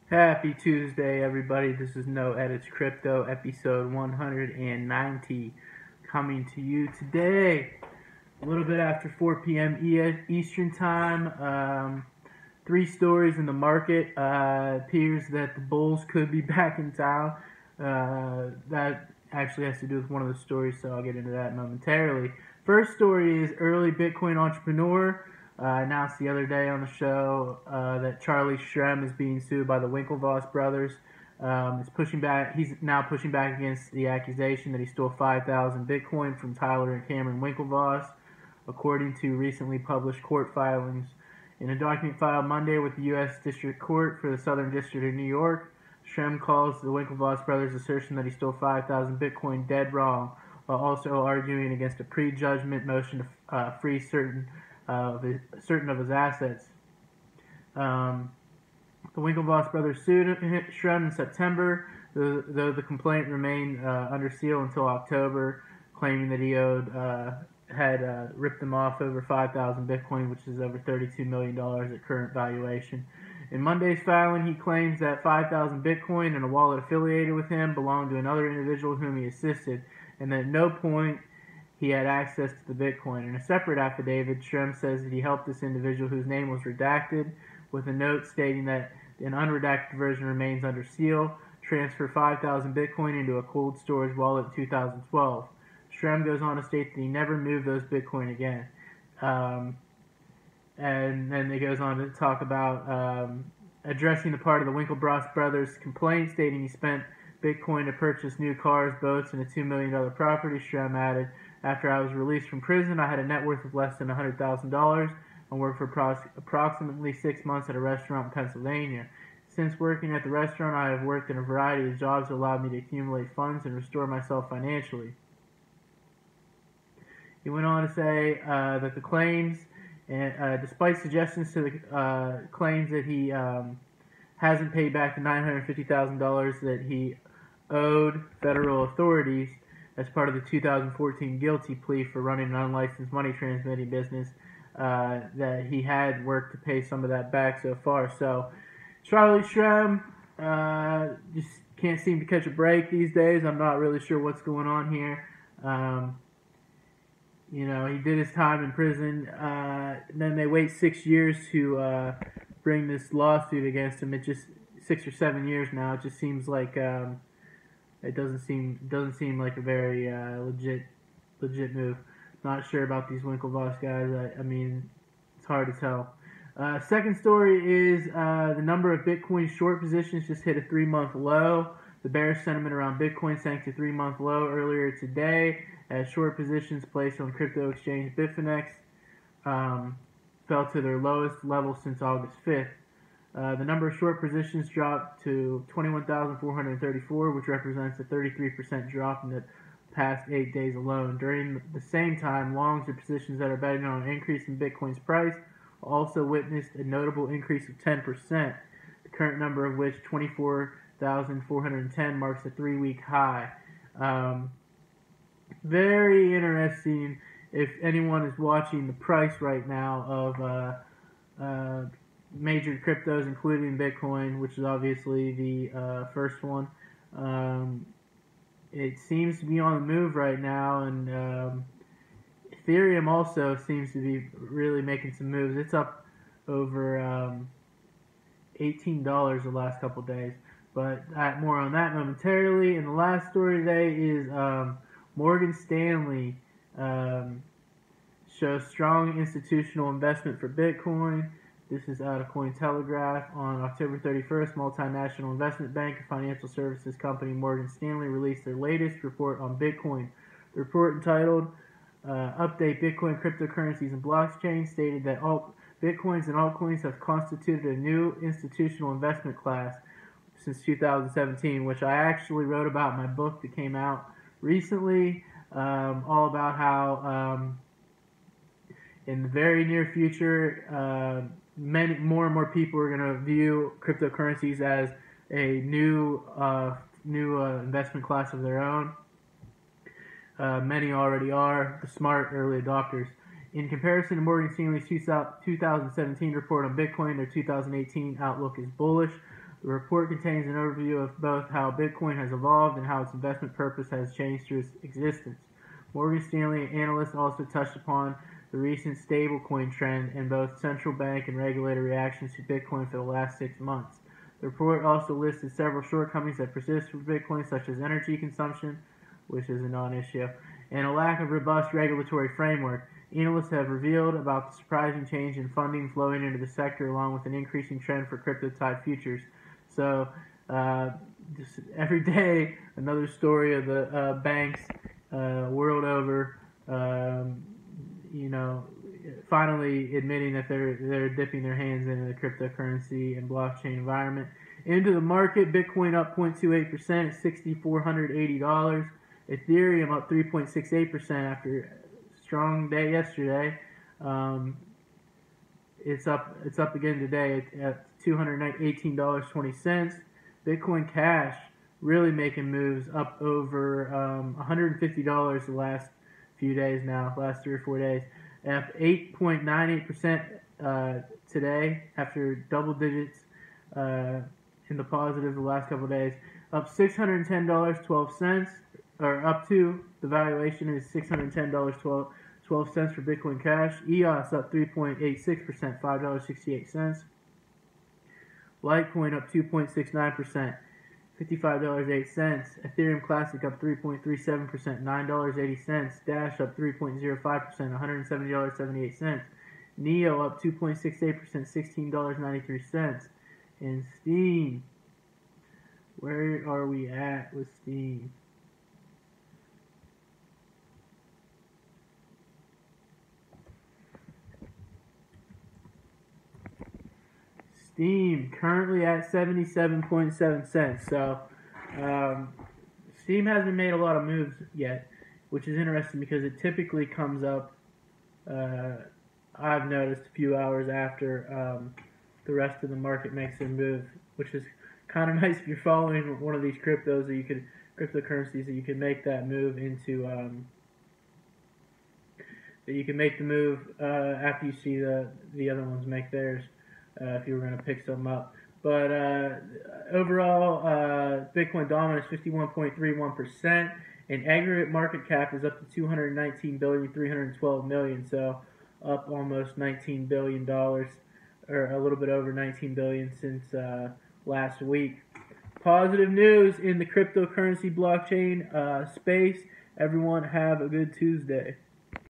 Happy Tuesday, everybody. This is No Edits Crypto, episode 190, coming to you today, a little bit after 4 p.m. Eastern Time. Three stories in the market. Appears that the Bulls could be back in town. That actually has to do with one of the stories, so I'll get into that momentarily. First story is early Bitcoin entrepreneur. Announced the other day on the show that Charlie Shrem is being sued by the Winklevoss brothers. He's now pushing back against the accusation that he stole 5,000 Bitcoin from Tyler and Cameron Winklevoss, according to recently published court filings. In a document filed Monday with the U.S. District Court for the Southern District of New York, Shrem calls the Winklevoss brothers' assertion that he stole 5,000 Bitcoin dead wrong, while also arguing against a prejudgment motion to free certain of his assets. The Winklevoss brothers sued Shrem in September, though the complaint remained under seal until October, claiming that he had ripped them off over 5,000 Bitcoin, which is over $32 million at current valuation. In Monday's filing, he claims that 5,000 Bitcoin and a wallet affiliated with him belonged to another individual whom he assisted, and that at no point he had access to the Bitcoin. In a separate affidavit, Shrem says that he helped this individual, whose name was redacted, with a note stating that an unredacted version remains under seal, transfer 5,000 Bitcoin into a cold storage wallet in 2012. Shrem goes on to state that he never moved those Bitcoin again. And then it goes on to talk about addressing the part of the Winklevoss brothers' complaint, stating he spent Bitcoin to purchase new cars, boats, and a $2 million property. Shrem added, "After I was released from prison, I had a net worth of less than $100,000 and worked for approximately 6 months at a restaurant in Pennsylvania. Since working at the restaurant, I have worked in a variety of jobs that allowed me to accumulate funds and restore myself financially." He went on to say that the claims, despite suggestions to the claims that he hasn't paid back the $950,000 that he owed federal authorities as part of the 2014 guilty plea for running an unlicensed money transmitting business, that he had worked to pay some of that back so far. So Charlie Shrem just can't seem to catch a break these days. I'm not really sure what's going on here. He did his time in prison, and then they wait 6 years to bring this lawsuit against him. It just 6 or 7 years now. It just seems like it doesn't seem like a very legit move. Not sure about these Winklevoss guys. I mean, it's hard to tell. Second story is the number of Bitcoin short positions just hit a 3-month low. The bearish sentiment around Bitcoin sank to 3-month low earlier today, as short positions placed on crypto exchange Bitfinex fell to their lowest level since August 5th. The number of short positions dropped to 21,434, which represents a 33% drop in the past 8 days alone. During the same time, longs, or positions that are betting on an increase in Bitcoin's price, also witnessed a notable increase of 10%, the current number of which, 24,410, marks a 3-week high. Very interesting if anyone is watching the price right now of major cryptos, including Bitcoin, which is obviously the first one. It seems to be on the move right now, and Ethereum also seems to be really making some moves. It's up over $18 the last couple days, but more on that momentarily. And the last story today is Morgan Stanley shows strong institutional investment for Bitcoin. This is out of Cointelegraph. On October 31st, multinational investment bank and financial services company Morgan Stanley released their latest report on Bitcoin. The report, entitled Update Bitcoin, Cryptocurrencies, and Blockchain, stated that Bitcoins and altcoins have constituted a new institutional investment class since 2017, which I actually wrote about in my book that came out recently, all about how in the very near future, more and more people are going to view cryptocurrencies as a new investment class of their own. Many already are the smart early adopters. In comparison to Morgan Stanley's 2017 report on Bitcoin, their 2018 outlook is bullish. The report contains an overview of both how Bitcoin has evolved and how its investment purpose has changed through its existence. Morgan Stanley analysts also touched upon the recent stablecoin trend and both central bank and regulator reactions to Bitcoin for the last 6 months. The report also listed several shortcomings that persist with Bitcoin, such as energy consumption, which is a non-issue, and a lack of robust regulatory framework. Analysts have revealed about the surprising change in funding flowing into the sector, along with an increasing trend for crypto-type futures. So, just every day, another story of the banks world over, finally admitting that they're dipping their hands into the cryptocurrency and blockchain environment. Into the market, Bitcoin up 0.28% at $6,480. Ethereum up 3.68% after a strong day yesterday. It's up again today at $218.20. Bitcoin Cash really making moves, up over $150 the last few days now, last 3 or 4 days. Up 8.98% today after double digits in the positive the last couple of days. Up $610.12, or up to the valuation is $610.12 for Bitcoin Cash. EOS up 3.86%, $5.68. Litecoin up 2.69%, $55.08. Ethereum Classic up 3.37%, $9.80. Dash up 3.05%, $170.78. Neo up 2.68%, $16.93. And Steam, where are we at with Steam? Steam currently at 77.7 cents. So Steam hasn't made a lot of moves yet, which is interesting because it typically comes up, I've noticed, a few hours after the rest of the market makes their move, which is kind of nice if you're following one of these cryptocurrencies that you can make that move into that you can make the move after you see the other ones make theirs. If you were going to pick some up. But overall, Bitcoin dominance 51.31%, and aggregate market cap is up to $219,312,000,000, so up almost $19 billion, or a little bit over $19 billion since last week. Positive news in the cryptocurrency blockchain space. Everyone have a good Tuesday.